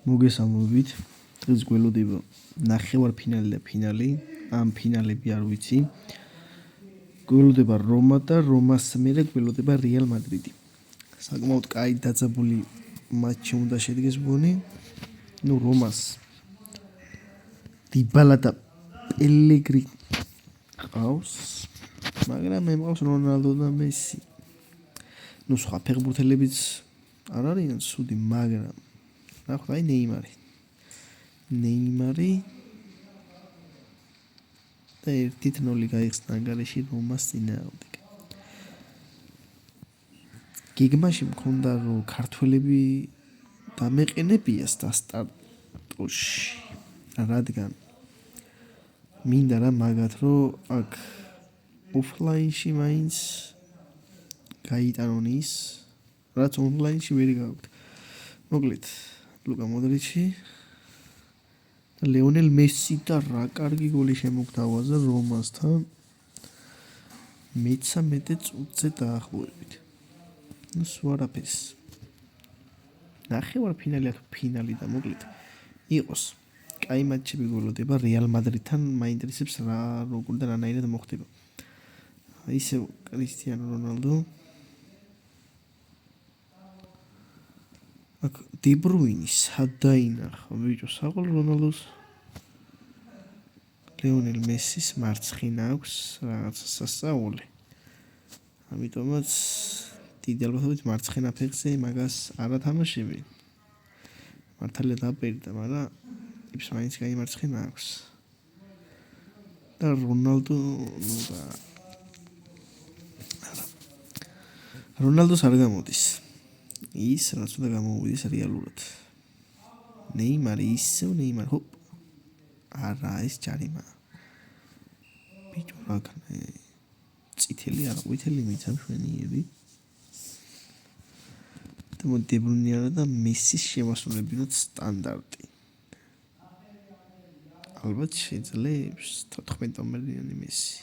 მოგესალმებით. დღეს გველოდება ნახევარფინალი და ფინალი. ამ ფინალები არ ვიცი. გველოდება რომა და რომას მერე გველოდება რეალ მადრიდი. საკმაოდ კაი დაძაბული მატჩი უნდა შედგეს მგონი. რომას იბალა და პელეგრი ყავს, მაგრამ მე მყავს რონალდო და მესი. სხვა ფეხბურთელებიც არ არიან ცუდი, მაგრამ ნახოთ აი ნეიმარი და 1-0 გაიხსნა ანგარიში რომას წინააღმდეგ. გეგმაში მქონდა რომ ქართველები დამეყენებიას და სტარტოში, რადგან მინდა რა მაგათ რომ აქ ოფლაინში მაინც გაიტანონ ის, რაც ონლაინში ვერ გააქვთ. მოკლედ ლუკა მოდრიჩი და ლეონელ მესი და რა კარგი გოლი შემოგთავაზა რომასთან 13 წუთზე დაახლოებით. სვარაფეს ნახევარფინალი თუ ფინალი და მოკლედ იყოს კაი მატჩები გველოდება რეალ მადრიდთან. მაინტერესებს რა როგორ და რანაირად მოხდება. ისევ კრისტიანო რონალდო, აქ დი ბრუინი სადაინახა ბიჭო საყოლ რონალდოს. ლეონელ მესის მარცხინა აქვს რაღაცა სასწაული. ამიტომაც დიდი ალბათობით მარცხენა ფეხზე მაგას არ ათამაშებენ. მართალია დაპირდა, მაგრამ იფს მაინც გაიმარცხენა აქვს. და რონალდოს არ გამოდის. ის რაც უნდა გამოვიდეს რეალურად. ნეიმარი ჰოპ. არა ეს ჯარიმა. ბიჭო რა ქნა. წითელი არა ყვითელი მიცამ შვენიერი. და მოდიბრუნია და მესის შემასრულებინოთ სტანდარტი. ალბათ შეძლებს 14 ნომერიანი მესი.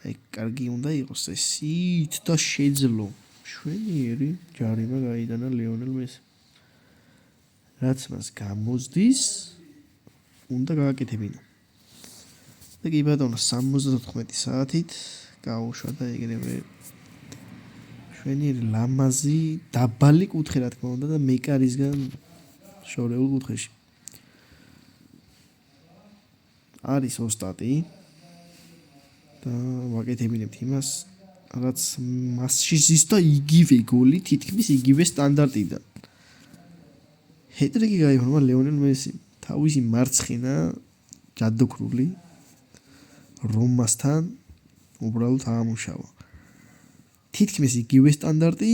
აი კარგი უნდა იყოს ესით და შეძლო. შვენიერი ჯარიმა გაიტანა ლეონელ მესი. რაც მას გამოსდის, უნდა გააკეთებინა. და კი ბატონო 74 საათით გაუშვა და ეგრევე შვენიერი ლამაზი დაბალი კუთხე რა თქმა უნდა და მეკარისგან შორეულ კუთხეში. არის ოსტატი და ვაკეთებინებთ იმას, რაც მასში ზის და იგივე გოლი, თითქმის იგივე სტანდარტიდან. ჰეტრიკი გაიფორმა ლეონელ მესი, თავისი მარცხინა ჯადოქრული რომასთან უბრალოდ აამუშავა. თითქმის იგივე სტანდარტი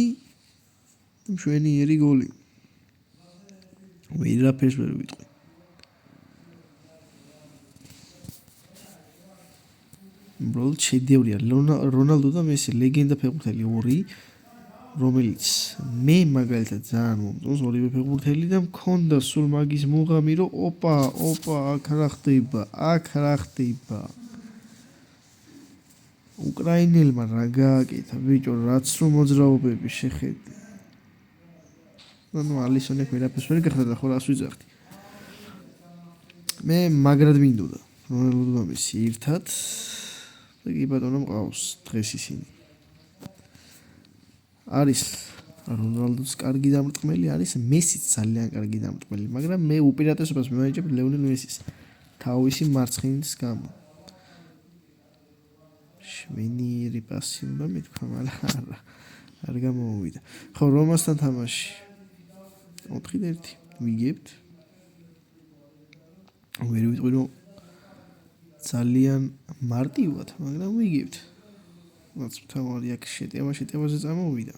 და მშვენიერი გოლი. ვერაფერს ვერ ვიტყვი. უბრალოდ შედევრია. რონალდო და მესი ლეგენდა ფეხბურთელი ორი, რომელიც მე მაგალითად ძალიან მომწონს ორივე ფეხბურთელი და მქონდა სულ მაგის მუღამი რომ ოპა აქ რა ხდება. უკრაინელმა რა გააკეთა ბიჭო, რაც რომ მოძრაობები შეხედე. ალისონი ვერაფერს ვერ გახდა და ხო რას ვიძახდი. მე მაგრად მინდოდა რონალდო და მესი ერთად და კი ბატონო მყავს დღეს ისინი. არის რონალდოს კარგი დამრტყმელი, არის მესიც ძალიან კარგი დამრტყმელი, მაგრამ მე უპირატესობას მივაიჭებ ლეონელ მესის თავისი მარცხინის გამო. შვენიერი პასი უნდა მეთქვა, მაგრამ არ გამოვიდა. ხო, რომასთან თამაში 4-1 ვიგებთ. ვერ ვიტყვი რომ ძალიან მარტივად, მაგრამ ვიგებთ. რაც მთავარი აქ შეტევაზე წამოვიდა.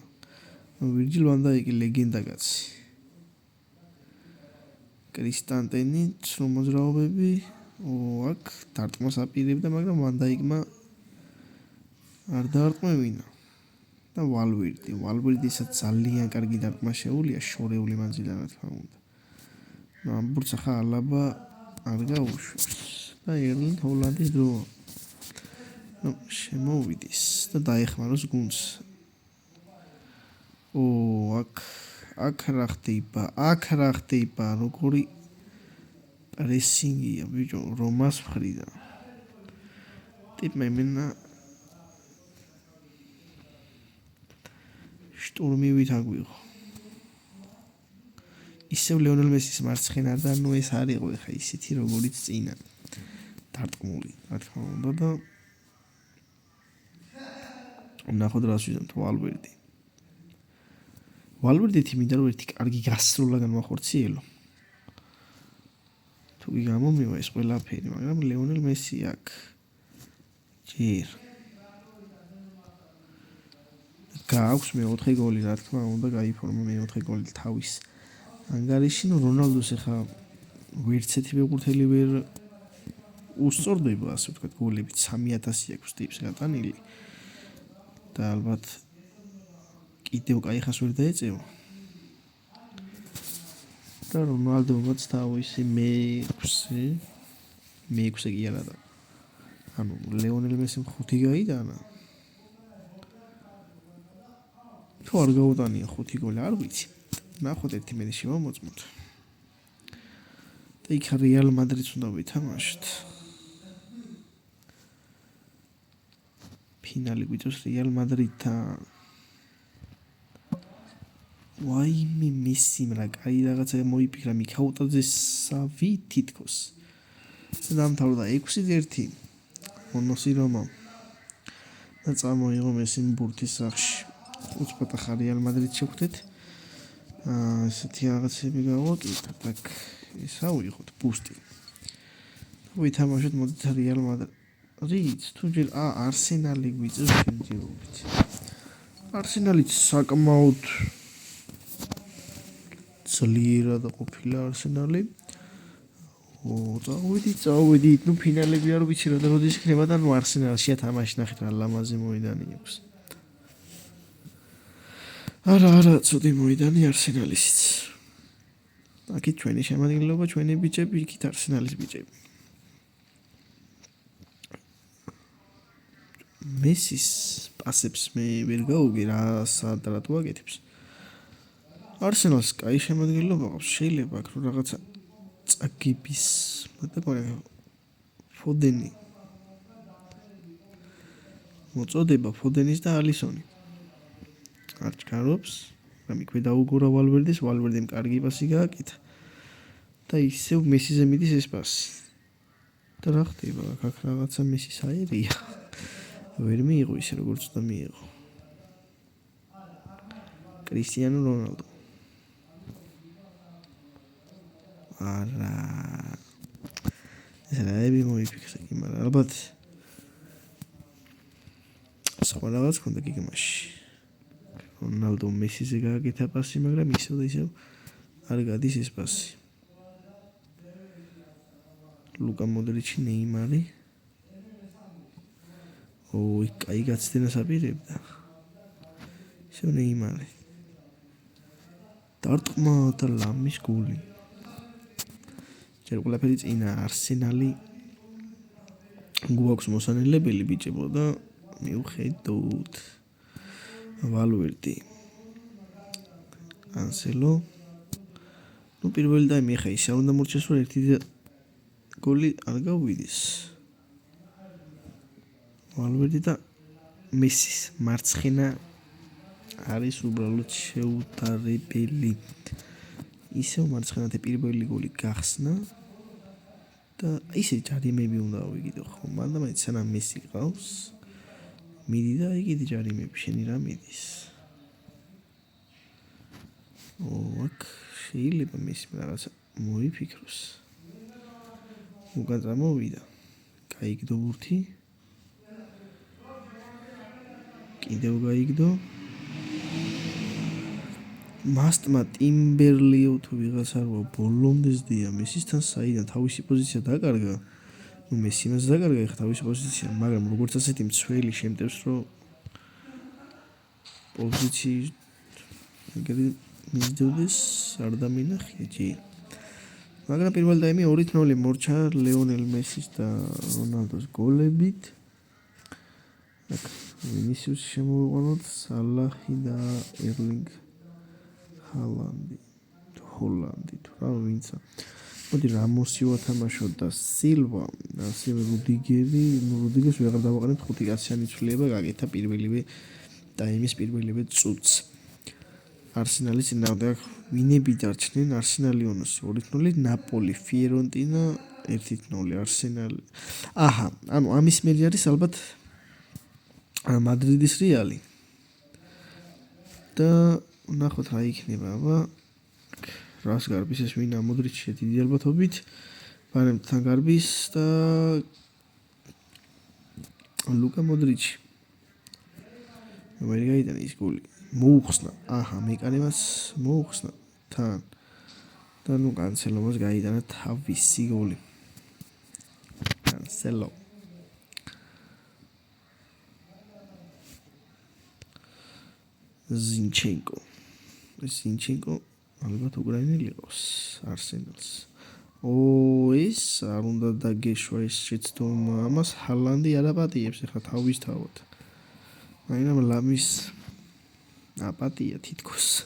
ვირჯილ ვან დაიკი ლეგენდა კაცი. კრისტანტენი მოძრაობები აქ დარტყმას აპირებდა, მაგრამ ვან დაიკმა არ დაარტყმევინა. და ვალვერდისაც ძალიან კარგი დარტყმა შეუულია შორეული მანძილიდან რა თქმა უნდა. ამ ბურთს ახლა ალაბა არ გაუშვებს და ერლინგ ჰოლანდის დრო შემოვიდეს და დაეხმაროს გუნდს. აქ აქ რა ხდება, როგორი პრესინგია ბიჭო რომას მხრიდან. ტიპმა იმენა შტურმივით აგვიღო. ისევ ლეონელ მესის მარცხენა და ნუ ეს არ იყო ხა ისეთი როგორიც წინა. დარტყმული, რა თქმა უნდა და ნახოთ რას ვიზამთ ვალვერდი. ვალვერდითი მინდა რომ ერთი კარგი გასროლა განვახორციელო. თუ გამომივა ეს ყველაფერი, მაგრამ ლეონელ მესი აქ ჯერ გააქვს მეოთხე გოლი, რა თქმა უნდა, გაიფორმა მეოთხე გოლი თავის ანგარიში, ნუ რონალდოს ახლა ვერც ერთი მეკურთელი ვერ უსწორდება, ასე ვთქვათ, გოლებით 3000 აქვს ტიპს გატანილი. და ალბათ კიდევ კაი ხას ვერ დაეწევა. და რონალდომაც თავისი მეექვსე კი არა და ანუ ლეონელ მესიმ 5 გაიტანა. თუ არ გაუტანია 5 გოლი, არ ვიცი. ნახოთ ერთი მერი შემომოწმოთ. და იქ რეალ მადრიდს უნდა ვითამაშოთ. ფინალი გვიწევს რეალ მადრიდთან. ვაიმე მესიმ რა კაი რაღაცა მოიფიქრა მიქაუტაძესავი თითქოს. დამთავრდა 6-1 მონოსი რომა. და წამოიღო მესიმ ბურთის სახში. უცბად ახლა რეალ მადრიდს შევხვდეთ. ესეთი რაღაცები გავაკეთოთ. აქ ეს ავიღოთ ბუსტი. ვითამაშოთ მოდით რეალ მადრიდს. თუ ჯერ არსენალი გვიწევს შემჯერობით. არსენალიც საკმაოდ ძლიერად ყოფილა არსენალი. წავედით, ნუ ფინალები არ ვიცი რა და როდის იქნება და ნუ არსენალშია თამაში ნახეთ რა ლამაზი მოედანი აქვს. არა, ცუდი მოედანი არსენალისიც. აქეთ ჩვენი შემადგენლობა, ჩვენი ბიჭები, იქით არსენალის ბიჭები. მესის პასებს მე ვერ გავუგე რა საათრატო აკეთებს. არსენალს კაი შემადგენლობა აქვს, შეიძლება აქ რომ რაღაცა წაგების, მაგრამ ფოდენი მოწოდება ფოდენის და ალისონი. არ ჩქარობს, მაგრამ იქვე დაუგურა ვალვერდიმ კარგი პასი გააკეთა. და ისევ მესიზე მიდის ეს პასი. და რა ხდება, აქ რაღაცა მესის აერია. ვერ მიიღო ისე როგორც უნდა მიიღო. კრისტიანო რონალდო. არა. ეს რაები მოიფიქრა კი, მაგრამ ალბათ სხვა რაღაც ქონდა გიგმაში. რონალდო მესიზე გააკეთა პასი, მაგრამ ისევ და ისევ არ გადის ეს პასი. ლუკა მოდრიჩი, ნეიმარი. კაი გაცდენას აპირებდა. ისევ ნეიმარი. დარტყმა და ლამის გოლი. ჯერ ყველაფერი წინა არსენალი გვაქვს მოსანელებელი ბიჭებო და მივხედოთ. ვალვერდი. ანსელო. ნუ პირველი დაიმი ხა ისე უნდა მორჩეს რომ ერთი გოლი არ გავიდეს. ვალვერდი და მესის მარცხენა არის უბრალოდ შეუდარებელი. ისევ მარცხენათი პირველი გოლი გახსნა და ისე ჯარიმები უნდა ავიგიდო ხო, მაგრამ მაინც სანამ მესი ყავს, მიდი და იგივე ჯარიმები შენი რა მიდის. აქ შეიძლება მესი რაღაცა მოიფიქროს. უკან წამოვიდა. გაიგდო ბურთი. კიდევ გაიგდო. მასტმა ტიმბერლიო თუ ვიღაცა როა ბოლომდე ზდია მესისთან საიდან თავისი პოზიცია დაკარგა. ნუ მესი მას დაკარგა ხა თავისი პოზიცია, მაგრამ როგორც ასეთი მცველი შემტევს რომ პოზიციის ეგრე მისდევდეს არ დამინახია ჯერ. მაგრამ პირველ დაიმი 2-0 მორჩა ლეონელ მესის და რონალდოს გოლებით. აქ ვინისიუსი შემოვიყვანოთ, სალაჰი და ერლინგ ჰოლანდი თუ რა ვინცა. მოდი რამოსი ვათამაშოთ და სილვა, ასევე რუდიგერს ვეღარ დავაყენებთ 5 კაციანი ცვლილება გაკეთა პირველივე ტაიმის პირველივე წუთს. არსენალის წინააღმდეგ ვინები დარჩნენ? არსენალი ონოსი 2-0, ნაპოლი, ფიერონტინა 1-0, არსენალი. აჰა, ანუ ამის მერი არის ალბათ მადრიდის რეალი. და ნახოთ რა იქნება, აბა რას გარბის ეს ვინა მოდრიჩი დიდი ალბათობით ბარემთან გარბის და ლუკა მოდრიჩი ვერ გაიტანა ის გოლი მოუხსნა აჰა მეკანემას მოუხსნა თან და ნუ კანცელომას გაიტანა თავისი გოლი კანცელო ზინჩენკო ალბათ უკრაინელი იყოს არსენალს. ეს არ უნდა დაგეშვა ეს შეცდომა ამას ჰალანდი არ აპატიებს ახლა თავისთავად. მაგრამ ლამის აპატია თითქოს.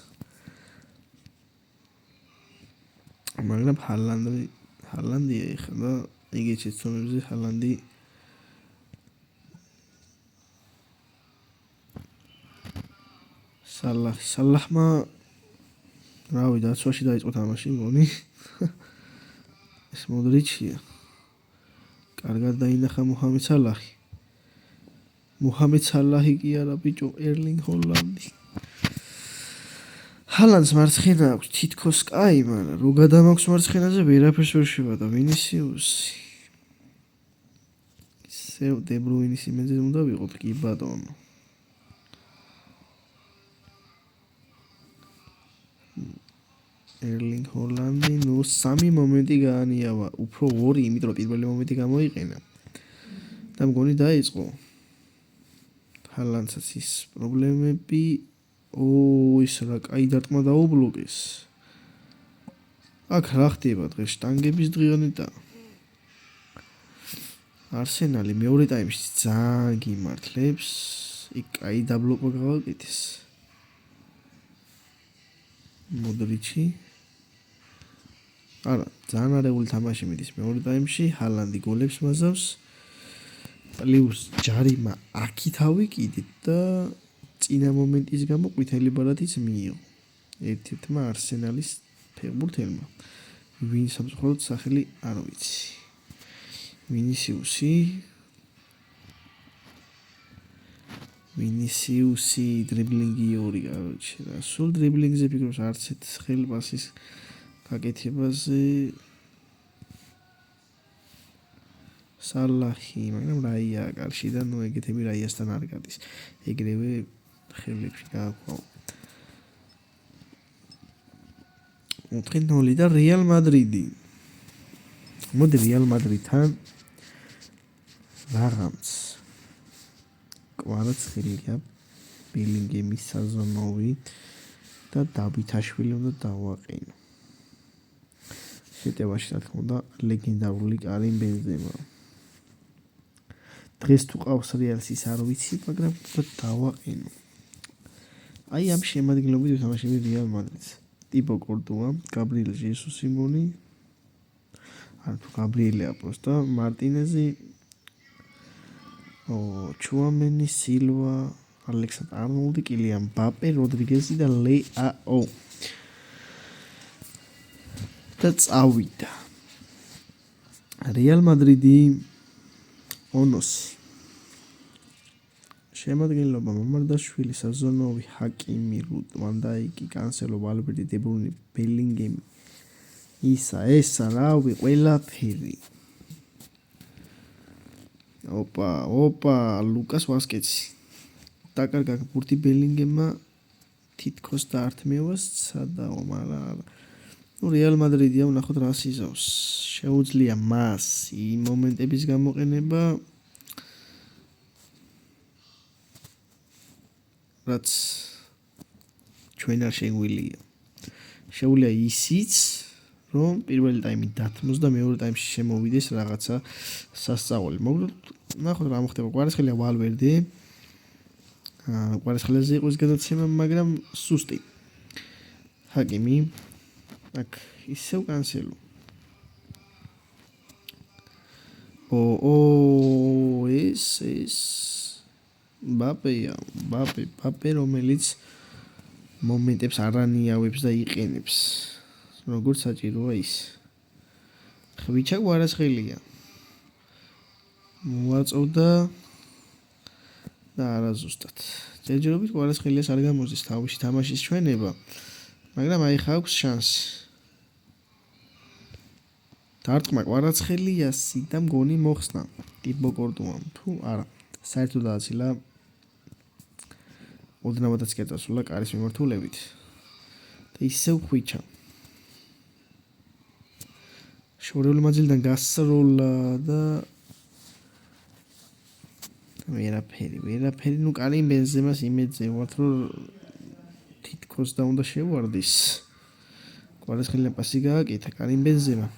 მაგრამ ჰალანდია ახლა და იგივე შეცდომებზე ჰალანდი სალაჰმა რავი დაცვაში დაიწყო თამაში მგონი ეს მოდრიჩია კარგად დაინახა მუჰამედ სალაჰი კი არა ბიჭო ერლინგ ჰოლანდი ჰალანდს მარცხენა აქვს თითქოს კაი მაგრამ რო გადამაქვს მარცხენაზე ვერაფერს ვერ შევადა ვინისიუსი ისევ დე ბრუინის იმედზე უნდა ვიყოთ კი ბატონო ერლინგ ჰოლანდი ნუ 3 მომენტი გაანიავა, უფრო 2, იმიტომ რომ პირველი მომენტი გამოიყენა. და მგონი დაიწყო. ჰალანდსაც ის პრობლემები, ის რა კაი დარტყმა დაუბლოკეს. აქ რა ხდება დღეს შტანგების დღიანიტა. არსენალი მეორე ტაიმში ძალიან გიმართლებს, იქ კაი დაბლოკვა გავაკეთეს. მოდრიჩი არა, ძალიან არეული თამაში მიდის მეორე ტაიმში, ჰალანდი გოლებს მაზავს. პლუს ჯარიმა აქით ავიკიდით და წინა მომენტის გამო ყვითელი ბარათიც მიიღო. ერთ-ერთმა არსენალის ფეხბურთელმა. ვინ სამწუხაროდ სახელი არ ვიცი. ვინისიუსი დრიბლინგი 2, короче. და სულ დრიბლინგზე ფიქრობს არც ერთ ხელპასის გაკეთებაზე სალაჰი, მაგრამ რაია კარში და ნუ ეგეთები რაიასთან არ გადის. ეგრევე ხელებში გააქვავ. 4-0 და რეალ მადრიდი. მოდი რეალ მადრიდთან რაღაც კვარაცხელია ბილინგემის საზონოვი და დავითაშვილი უნდა დავაყენო. შეტევაში რა თქმა უნდა ლეგენდარული კარიმ ბენზემა. დღეს თუ ყავს რეალს ის არ ვიცი, მაგრამ დავაყენო. აი ამ შემადგენლობით ვთამაშები რეალ მადრიდს. ტიბო კორტუა, გაბრიელ ჟესუსი მგონი. არ თუ გაბრიელია პროსტა, მარტინეზი ჩუამენი, სილვა, ალექსანდრ არნოლდი, კილიან მბაპე, როდრიგესი და ლეაო. და წავიდა. რეალ მადრიდი ონოსი. შემადგენლობა მამარდაშვილი, საზონოვი, ჰაკიმი, ვანდაიკი, კანსელო, ვალვერდი, დე ბრუინე, ბელინგემი. ესა რავი ყველაფერი. ოპა, ლუკას ვასკეცი. დაკარგა ბურთი ბელინგემმა თითქოს დაართმევას, სადაო, მაგრამ ნუ რეალ მადრიდია ვნახოთ რა სიზავს. შეუძლია მას იმ მომენტების გამოყენება, რაც ჩვენ არ შეგვიძლია. შეუძლია ისიც რომ პირველი ტაიმი დათმოს და მეორე ტაიმში შემოვიდეს რაღაცა სასწაული. ნახოთ რა მოხდება. კვარაცხელია ვალვერდი. კვარაცხელიაზე იყო ეს გადაცემა, მაგრამ სუსტი. ჰაკიმი აქ ისევ კანსელო ეს ბაპე რომელიც მომენტებს არანიავებს და იყენებს როგორც საჭიროა ის ხვიჩა გვარაცხელია მოაწოდა და არაზუსტად ჯერჯერობით გვარაცხელიას არ გამოდის თავისი თამაშის ჩვენება მაგრამ აი ხა აქვს შანსი დარტყმა კვარაცხელიასი და მგონი მოხსნა ტიბო კორტუამ თუ არა საერთოდ აცილა ოდნავადაც კი წასულა კარის მიმართულებით და ისევ ხვიჩა შორეული მანძილიდან გასროლა და ვერაფერი ნუ კარიმ ბენზემას იმედზე ვართ რომ თითქოს და უნდა შევარდის კვარაცხელიამ პასი გააკეთა კარიმ ბენზემა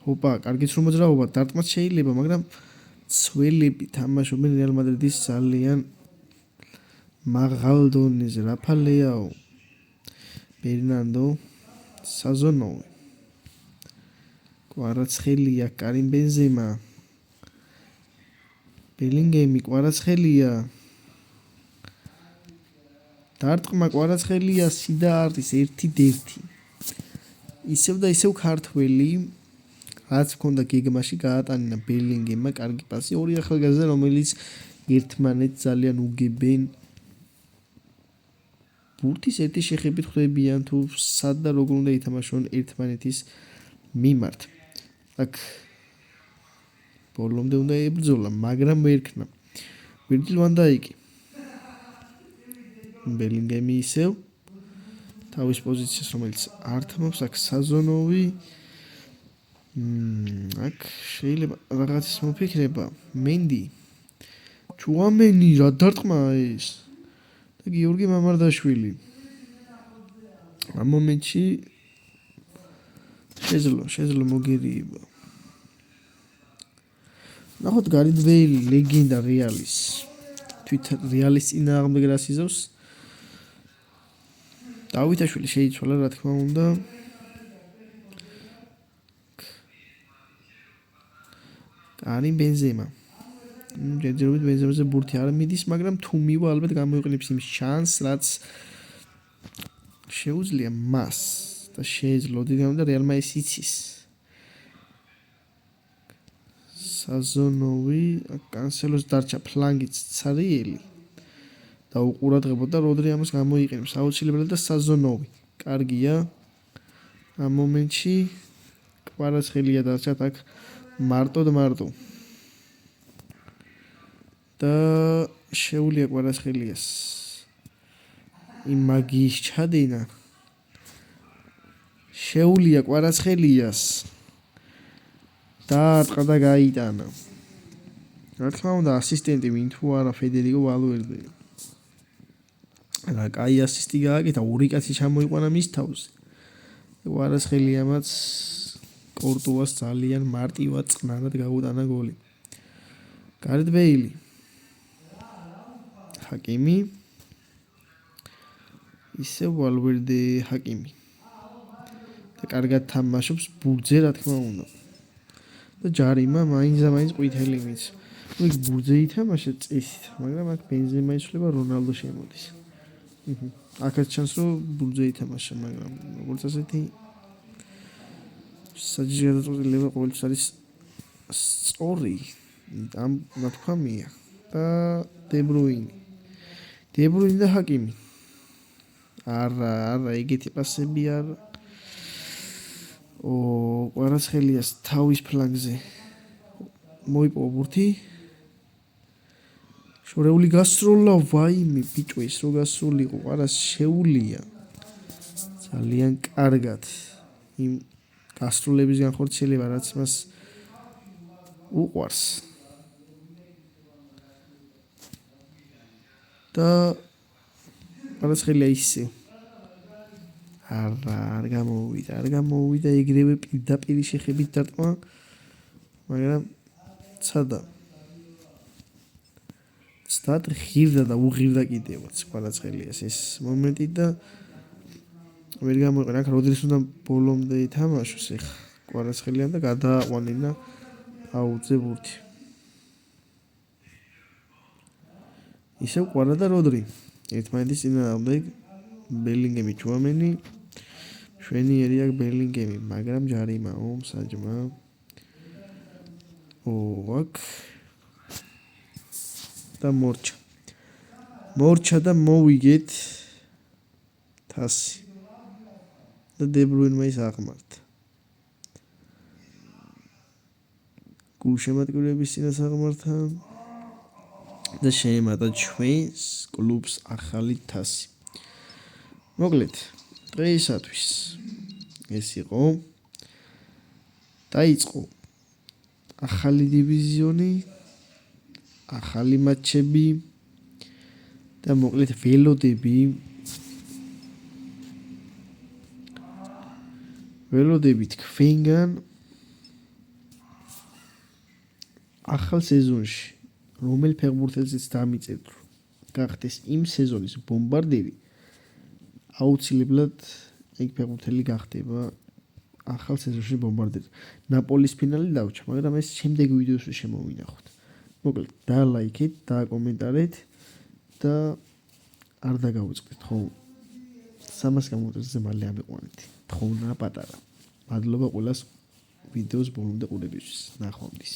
ოპა კარგიც რომ მოძრაობა დარტყმაც შეიძლება მაგრამ ცველები თამაშობენ რეალ მადრიდის ძალიან მაღალ დონეზე რაფა ლეაო ბერნანდო საზონოვი კვარაცხელია კარიმ ბენზემა ბელინგემი კვარაცხელია დარტყმა კვარაცხელიასი და არის 1-1 ისევ და ისევ ქართველი რაც მქონდა გეგმაში გაატანინა ბელინგემმა კარგი პასი ორი ახალგაზრდა რომელიც ერთმანეთს ძალიან უგებენ ბურთის ერთი შეხებით ხვდებიან თუ სად და როგორ უნდა ითამაშონ ერთმანეთის მიმართ აქ ბოლომდე უნდა ებრძოლა მაგრამ ვერქნა ვირჯილ ვან დაიკი ბელინგემი ისევ თავის პოზიციას რომელიც არ თამობს აქ საზონოვი აქ შეიძლება რაღაცის მოფიქრება მენდი ჩუამენი რა დარტყმა ეს და გიორგი მამარდაშვილი ამ მომენტში შეძლო მოგერიება ნახოთ გარეთ ბეილი ლეგენდა რეალის თვითონ რეალის წინააღმდეგ რას იზავს დავითაშვილი შეიცვალა რა თქმა უნდა კარიმ ბენზემა ჯერჯერობით ბენზემაზე ბურთი არ მიდის მაგრამ თუ მივა ალბათ გამოიყენებს იმ შანსს რაც შეუძლია მას და შეეძლო ოდიგავ და რეალმა ეს იცის საზონოვი კანსელოს დარჩა ფლანგიც ცარიელი და უყურადღებოდა როდრი ამას გამოიყენებს აუცილებლად და საზონოვი კარგია ამ მომენტში კვარაცხელია დარჩათ აქ მარტო და შეუძლია კვარაცხელიას იმ მაგიის ჩადენა შეუძლია კვარაცხელიას დარტყა და გაიტანა რა თქმა უნდა ასისტენტი ვინ თუ არა ფედერიკო ვალვერდე რა კაი ასისტი გააკეთა ორი კაცი ჩამოიყვანა მის თავზე კვარაცხელიამაც კორტუას ძალიან მარტივად წყნარად გაუტანა გოლი გარეთ ბეილი ჰაკიმი ისევ ვალვერდე ჰაკიმი და კარგად თამაშობს ბურთზე რა თქმა უნდა და ჯარიმა მაინც ყვითელი მის იქ ბურთზე ითამაშა წესით მაგრამ აქ ბენზემა იცვლება რონალდო შემოდის აქაც ჩანს რომ ბურთზე ითამაშა მაგრამ როგორც ასეთი საჯირო გადაწყვეტილება ყოველთვის არის სწორი ამ ნათქვამია და დებრუინი და ჰაკიმი არა ეგეთი პასები არ კვარაცხელიას თავის ფლანგზე მოიპოვა ბურთი შორეული გასროლა ვაიმე ბიჭო ის რო გასულიყო ყვარას შეუულია ძალიან კარგად იმ გასროლების განხორციელება რაც მას უყვარს და კვარაცხელია ისე არ გამოვიდა ეგრევე პირდაპირ შეხებით დარტყმა მაგრამ ცადა ღირდა და უღირდა კიდევაც კვარაცხელიას ეს მომენტი და ვერ გამოიყენა აქ როდესაც უნდა ბოლომდე ითამაშოს ეხა კვარაცხელიან და გადააყვანინა აუძე ბურთი. ისევ კვარა და როდრი ერთმანეთის წინააღმდეგ ბელინგემი ჩუამენი შვენიერი აქ ბელინგემი მაგრამ ჯარიმაო მსაჯმა აქ და მორჩა და მოვიგეთ თასი და დებრუინმა ის აღმართა გულშემატკივრების წინას აღმართა და შეემატა ჩვენს კლუბს ახალი თასი. მოკლედ დღეისათვის ეს იყო დაიწყო ახალი დივიზიონი ახალი მატჩები და მოკლედ ველოდებით თქვენგან ახალ სეზონში რომელ ფეხბურთელზეც დამიწერთ გახდეს იმ სეზონის ბომბარდირი აუცილებლად ეგ ფეხბურთელი გახდება ახალ სეზონში ბომბარდირი. ნაპოლის ფინალი დავჭა, მაგრამ ეს შემდეგ ვიდეოში შემოვინახოთ. მოკლედ დალაიქეთ, დააკომენტარეთ და არ დაგავიწყდეთ, ხო? 300 გამოტვირთზე მალე ამიყვანეთ. თხოვნა პატარა. მადლობა ყველას ვიდეოს ბოლომდე ყურებისთვის. ნახვამდის.